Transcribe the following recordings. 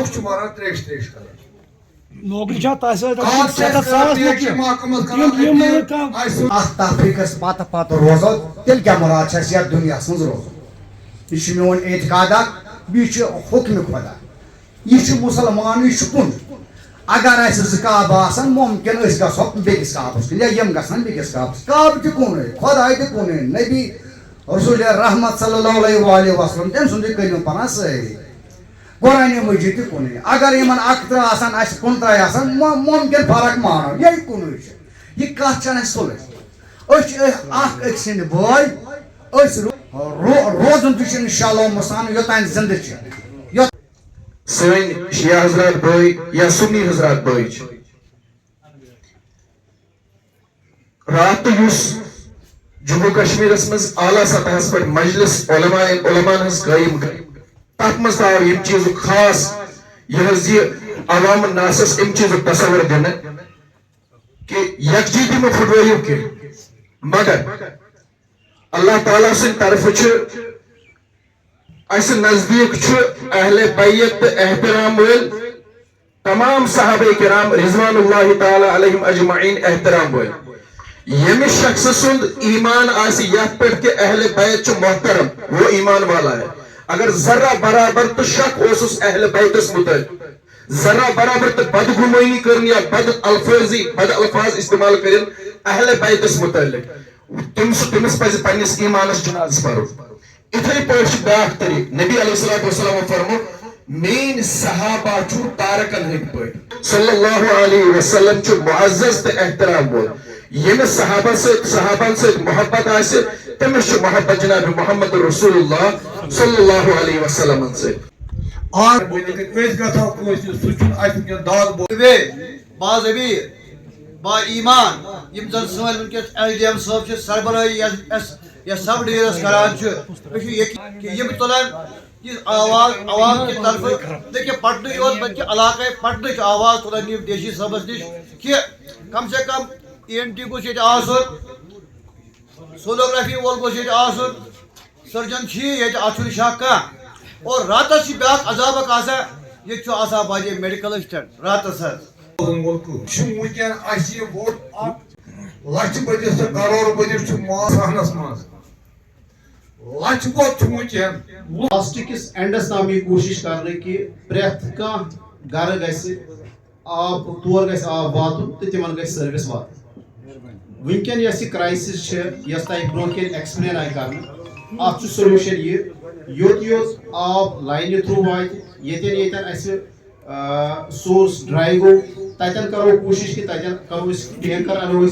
Look मारा त्रेश त्रेश कर नौकरी तहसील तफरीकस पत पत रोजो तेल क्या मुराद या दुनिया मज रोजो यह मोन एतकाद बी हुक्म खुदा यह मुसलमान शुकुन अगर जब मुमकिन गो बेस काबस या यम गन बेस काबस काब तुन खुदा तुन नबी रसूल रहमत सल्लल्लाहु अलैहि वसल्लम तम सुंद कलम पना सारी कुरान मजीद तुन अगर इन 15 मुमकिन फर्क मानो ये कुन यह कत सुल सिंद बॉय रोजन तुम इंशाअल्लाह सान योतान जिंद सन शिया हजरात बॉय या सुन्नी हजरात बॉय रात जम्मू कश्मीर मज आला सतह पे मजलिस उलमान कायम तथ मज आव यम चीज खास यह अवाम नासस अम चीज तस्वर दिन कि यकजीती में फुटवो कि मगर अल्लाह ताला सद तरफ नजदीक अहले बैत तो एहतराम वल तमाम साहबे किराम रिजवानुल्लाह ताला अलैहिम अजमईन एहतराम वल यमिस शख्स सुंद ईमान आसी यथ पे कि अहले बैत मोहतरम वो ईमान वाला है अगर जरा बराबर तो शक उस अहले बैतस मुतल्लिक जरा बराबर तो बदगुमानी कर या बद अल्फाज इस्तेमाल कर अहले बैतस मुतल्लिक तमिस पज पन्निस ईमानस जनाज परो इथे पे ब्याक तरीक नबी अलैहिस्सलाम फरमो मेन सहाबा तारकन हंद पे सल्लल्लाहु अलैहि वसल्लम मुअज्जज तो एहतराम वो यमिस सहाबन से मोहब्बत आसे तमिस मोहब्बत जनाब मोहम्मद रसूलुल्लाह सल्लल्लाहु अलैहि वसल्लम से और गो सुचुन दाद बे बाज़बी बा ईमान यम जन सन वनकस एलडीएम साहब सरबराही या सब डिवीजन करान यम तुलान आवाज आवाम की तरफ देखिए पटन योत बल्कि इलाके पटन आवाज तुलान देशी सबस नश कि कम से कम ENT गोस सोनोग्राफी वोल गोस सर्जन अचुन शाह कह और रात ब्या अजाबक आसा ये बाजे मेडिकल असिस्टेंट रात लक्ष बदिस करोड़ बदिस सहनस मज लक्ष लास्ट किस एंडस ताम यह कोशिश कर कि प्रेथ कह गर गब तौर गब वातुन तो तिमन ग सर्विस वात वनकन यह क्राइसिस यस तह ब्रो एक्सप्लेन आई कर अत सोल्यूशन यह योत आब लाइन थ्रू वात ये सोर्स ड्राई गो तन करो कोशिश कि तन करो टैंकर अनो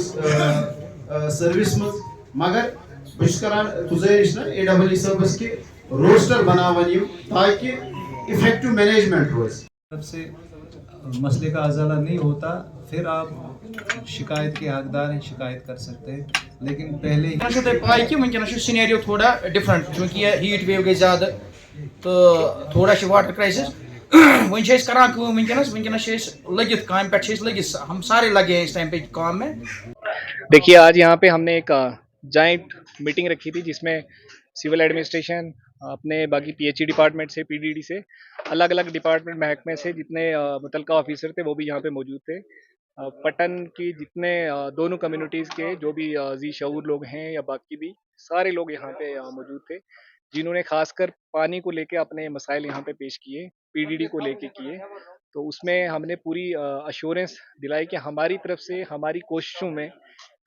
सर्विस मज मगर बस करान गुजारिश ना AEE सबस कि रोस्टर बनावन ताकि इफेक्टिव मैनेजमेंट रोज से मसले का अजाला नहीं होता फिर आप शिकायत के हकदार हैं, शिकायत कर सकते हैं, लेकिन पहले ही पाई कि वनकन सिनेरियो थोड़ा डिफरेंट चूंकि हीट वेव गई ज़्यादा तो थोड़ा वाटर क्राइसिस वन करान वनकस लगित काम पे लगित हम सारे लगे हैं इस टाइम पे काम में। देखिए आज यहाँ पे हमने एक जॉइंट मीटिंग रखी थी जिसमें सिविल एडमिनिस्ट्रेशन अपने बाकी PHE डिपार्टमेंट से PDD से अलग अलग डिपार्टमेंट महकमे से जितने मुतलका ऑफिसर थे वो भी यहाँ पे मौजूद थे। पटन की जितने दोनों कम्युनिटीज़ के जो भी जी शऊर लोग हैं या बाकी भी सारे लोग यहाँ पे मौजूद थे जिन्होंने खासकर पानी को लेके अपने मसाइल यहाँ पे पेश किए, PDD को लेके किए। तो उसमें हमने पूरी अश्योरेंस दिलाई कि हमारी तरफ से हमारी कोशिशों में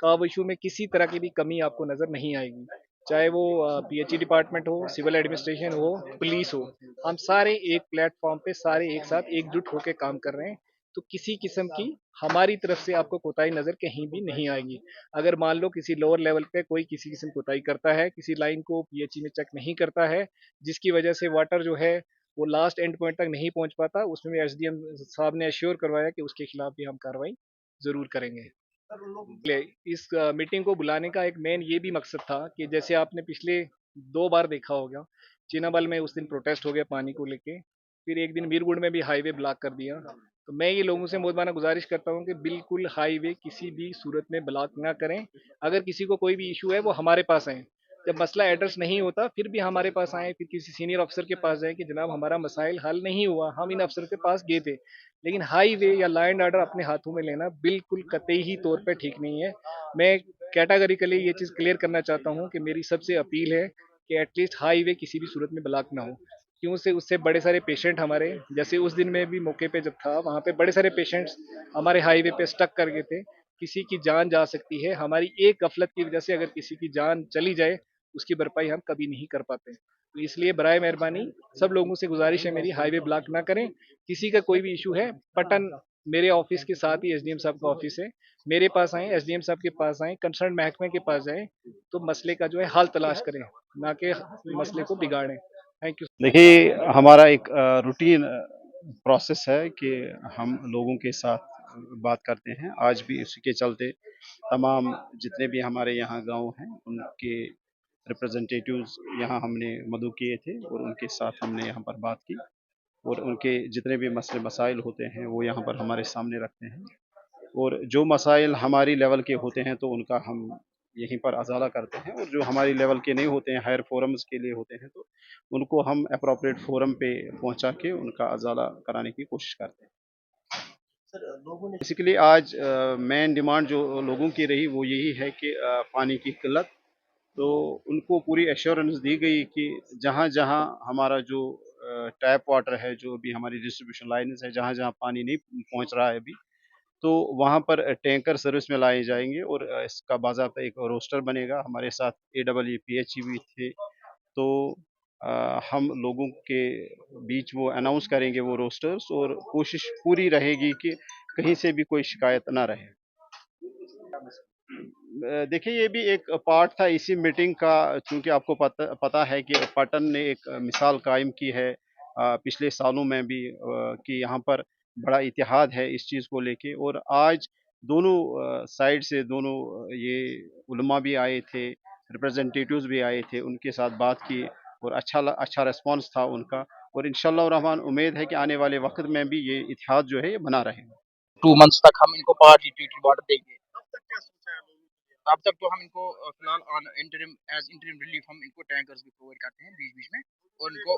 काविशों में किसी तरह की भी कमी आपको नज़र नहीं आएगी, चाहे वो PHE डिपार्टमेंट हो, सिविल एडमिनिस्ट्रेशन हो, पुलिस हो। हम सारे एक प्लेटफॉर्म पे सारे एक साथ एकजुट होकर काम कर रहे हैं, तो किसी किस्म की हमारी तरफ से आपको कोताही नज़र कहीं भी नहीं आएगी। अगर मान लो किसी लोअर लेवल पे कोई किसी किस्म कोताही करता है, किसी लाइन को PHE में चेक नहीं करता है, जिसकी वजह से वाटर जो है वो लास्ट एंड पॉइंट तक नहीं पहुंच पाता, उसमें भी SDM साहब ने एश्योर करवाया कि उसके खिलाफ भी हम कार्रवाई ज़रूर करेंगे। इस मीटिंग को बुलाने का एक मेन ये भी मकसद था कि जैसे आपने पिछले 2 बार देखा होगा, चिनाबल में उस दिन प्रोटेस्ट हो गया पानी को लेके, फिर एक दिन मीरगुड़ में भी हाईवे ब्लॉक कर दिया। तो मैं ये लोगों से मोहबाना गुजारिश करता हूँ कि बिल्कुल हाईवे किसी भी सूरत में ब्लॉक ना करें। अगर किसी को कोई भी इशू है वो हमारे पास आए, जब मसला एड्रेस नहीं होता फिर भी हमारे पास आए, फिर किसी सीनियर अफसर के पास जाए कि जनाब हमारा मसाइल हल नहीं हुआ, हम इन अफसर के पास गए थे। लेकिन हाई वे या लॉ एंड ऑर्डर अपने हाथों में लेना बिल्कुल कतई ही तौर पे ठीक नहीं है। मैं कैटेगरिकली ये चीज़ क्लियर करना चाहता हूँ कि मेरी सबसे अपील है कि एटलीस्ट हाई वे किसी भी सूरत में ब्लॉक ना हो। क्यों से उससे बड़े सारे पेशेंट हमारे, जैसे उस दिन में भी मौके पे जब था वहाँ पे बड़े सारे पेशेंट्स हमारे हाईवे पे स्टक कर गए थे। किसी की जान जा सकती है, हमारी एक गफलत की वजह से अगर किसी की जान चली जाए उसकी भरपाई हम कभी नहीं कर पाते। तो इसलिए बराए मेहरबानी सब लोगों से गुजारिश है मेरी, हाईवे ब्लॉक ना करें। किसी का कोई भी इशू है, पटन मेरे ऑफिस के साथ ही एसडीएम साहब का ऑफिस है, मेरे पास आए, एसडीएम साहब के पास आए, कंसर्न महकमे के पास जाएं, तो मसले का जो है हल तलाश करें, ना कि मसले को बिगाड़ें। Thank you. देखिए, हमारा एक रूटीन प्रोसेस है कि हम लोगों के साथ बात करते हैं। आज भी इसी के चलते तमाम जितने भी हमारे यहाँ गांव हैं उनके रिप्रेजेंटेटिव्स यहाँ हमने मदऊ किए थे और उनके साथ हमने यहाँ पर बात की और उनके जितने भी मसले मसाइल होते हैं वो यहाँ पर हमारे सामने रखते हैं और जो मसाइल हमारी लेवल के होते हैं तो उनका हम यहीं पर अजाला करते हैं और जो हमारी लेवल के नहीं होते हैं, हायर फोरम्स के लिए होते हैं, तो उनको हम अप्रोप्रिएट फोरम पे पहुंचा के उनका अजाला कराने की कोशिश करते हैं। बेसिकली आज मेन डिमांड जो लोगों की रही वो यही है कि पानी की किल्लत, तो उनको पूरी एश्योरेंस दी गई कि जहाँ जहाँ हमारा जो टैप वाटर है, जो भी हमारी डिस्ट्रीब्यूशन लाइन्स है, जहाँ जहाँ पानी नहीं पहुँच रहा है अभी, तो वहाँ पर टैंकर सर्विस में लाए जाएंगे और इसका बाज़ाब्ता एक रोस्टर बनेगा। हमारे साथ AEE भी थे, तो हम लोगों के बीच वो अनाउंस करेंगे वो रोस्टर्स और कोशिश पूरी रहेगी कि कहीं से भी कोई शिकायत ना रहे। देखिए, ये भी एक पार्ट था इसी मीटिंग का, चूँकि आपको पता है कि पटन ने एक मिसाल कायम की है पिछले सालों में भी कि यहाँ पर बड़ा इतिहाद है इस चीज़ को लेके और आज दोनों साइड से दोनों ये उलमा भी आए थे, रिप्रेजेंटेटिव्स भी आए थे, उनके साथ बात की और अच्छा रिस्पांस था उनका और इंशाअल्लाह रहमान उम्मीद है कि आने वाले वक्त में भी ये इतिहाद जो है ये बना रहेगा। 2 मंथ्स तक हम इनको पार्टी ट्रीटेड वाटर देंगे। तब तक तो हम इनको फिलहाल ऑन इंटरिम रिलीफ हम इनको टैंकर्स भी प्रोवाइड करते हैं बीच बीच में और इनको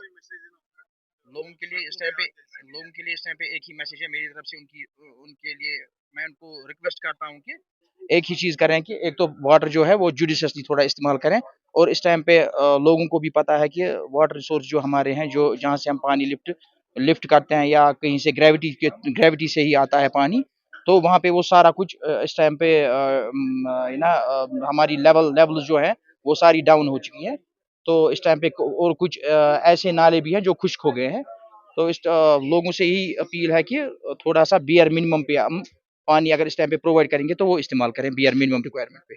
लोगों के लिए इस टाइम पे एक ही मैसेज है मेरी तरफ से उनके लिए। मैं उनको रिक्वेस्ट करता हूँ कि एक ही चीज़ करें कि एक तो वाटर जो है वो जुडिशियसली थोड़ा इस्तेमाल करें और इस टाइम पे लोगों को भी पता है कि वाटर रिसोर्स जो हमारे हैं, जो जहाँ से हम पानी लिफ्ट करते हैं या कहीं से ग्रेविटी से ही आता है पानी, तो वहाँ पे वो सारा कुछ इस टाइम पे हमारी लेवल जो है वो सारी डाउन हो चुकी हैं। तो इस टाइम पे और कुछ ऐसे नाले भी हैं जो खुश्क हो गए हैं। तो इस लोगों से ही अपील है कि थोड़ा सा बियर मिनिमम पे हम पानी अगर इस टाइम पे प्रोवाइड करेंगे तो वो इस्तेमाल करें बियर मिनिमम रिक्वायरमेंट पे।